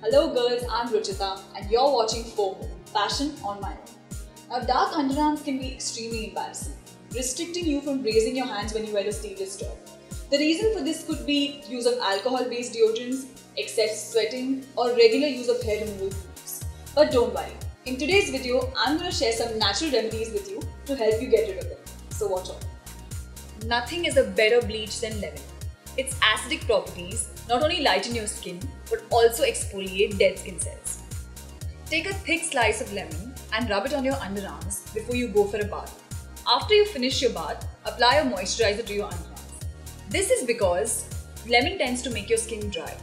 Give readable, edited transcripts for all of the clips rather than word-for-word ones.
Hello girls, I'm Ruchita and you're watching FOMO, Passion on My Own. Now dark underarms can be extremely embarrassing, restricting you from raising your hands when you wear a sleeveless top. The reason for this could be use of alcohol-based deodorants, excess sweating, or regular use of hair removal creams. But don't worry, in today's video, I'm going to share some natural remedies with you to help you get rid of it. So watch out. Nothing is a better bleach than lemon. Its acidic properties not only lighten your skin but also exfoliate dead skin cells. Take a thick slice of lemon and rub it on your underarms before you go for a bath. After you finish your bath, apply a moisturizer to your underarms. This is because lemon tends to make your skin dry.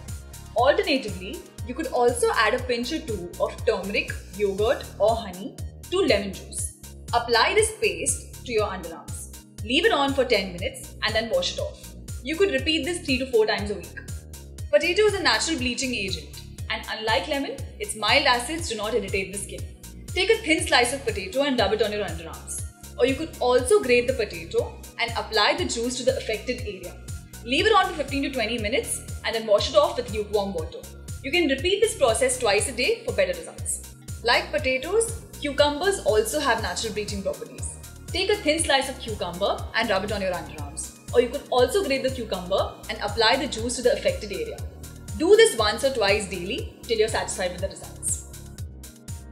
Alternatively, you could also add a pinch or two of turmeric, yogurt or honey to lemon juice. Apply this paste to your underarms. Leave it on for 10 minutes and then wash it off. You could repeat this 3 to 4 times a week. Potato is a natural bleaching agent, and unlike lemon, its mild acids do not irritate the skin. Take a thin slice of potato and rub it on your underarms. Or you could also grate the potato and apply the juice to the affected area. Leave it on for 15 to 20 minutes and then wash it off with lukewarm water. You can repeat this process twice a day for better results. Like potatoes, cucumbers also have natural bleaching properties. Take a thin slice of cucumber and rub it on your underarms. Or you could also grate the cucumber and apply the juice to the affected area. Do this once or twice daily till you're satisfied with the results.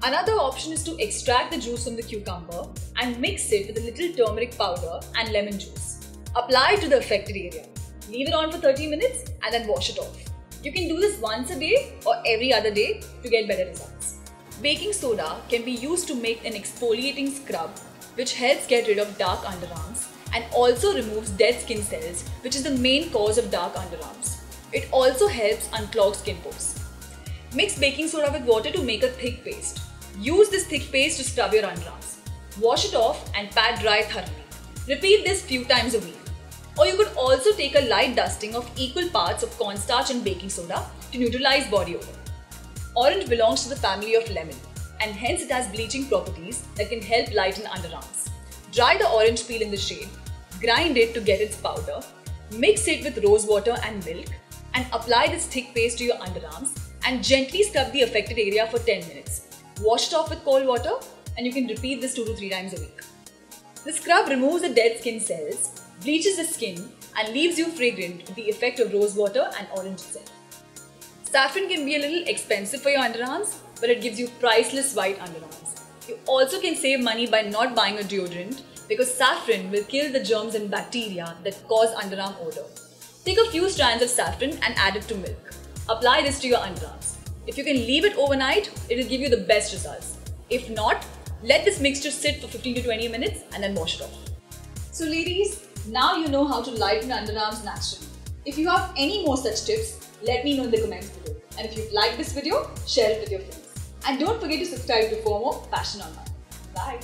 Another option is to extract the juice from the cucumber and mix it with a little turmeric powder and lemon juice. Apply it to the affected area. Leave it on for 30 minutes and then wash it off. You can do this once a day or every other day to get better results. Baking soda can be used to make an exfoliating scrub which helps get rid of dark underarms and also removes dead skin cells, which is the main cause of dark underarms. It also helps unclog skin pores. Mix baking soda with water to make a thick paste. Use this thick paste to scrub your underarms. Wash it off and pat dry thoroughly. Repeat this few times a week. Or you could also take a light dusting of equal parts of cornstarch and baking soda to neutralize body odor. Orange belongs to the family of lemon, and hence it has bleaching properties that can help lighten underarms. Dry the orange peel in the shade, grind it to get its powder, mix it with rose water and milk, and apply this thick paste to your underarms and gently scrub the affected area for 10 minutes. Wash it off with cold water and you can repeat this 2 to 3 times a week. The scrub removes the dead skin cells, bleaches the skin and leaves you fragrant with the effect of rose water and orange itself. Saffron can be a little expensive for your underarms, but it gives you priceless white underarms. You also can save money by not buying a deodorant because saffron will kill the germs and bacteria that cause underarm odor. Take a few strands of saffron and add it to milk. Apply this to your underarms. If you can leave it overnight, it will give you the best results. If not, let this mixture sit for 15 to 20 minutes and then wash it off. So ladies, now you know how to lighten underarms naturally. If you have any more such tips, let me know in the comments below. And if you've liked this video, share it with your friends. And don't forget to subscribe to FOMO, Passion on My Own. Bye.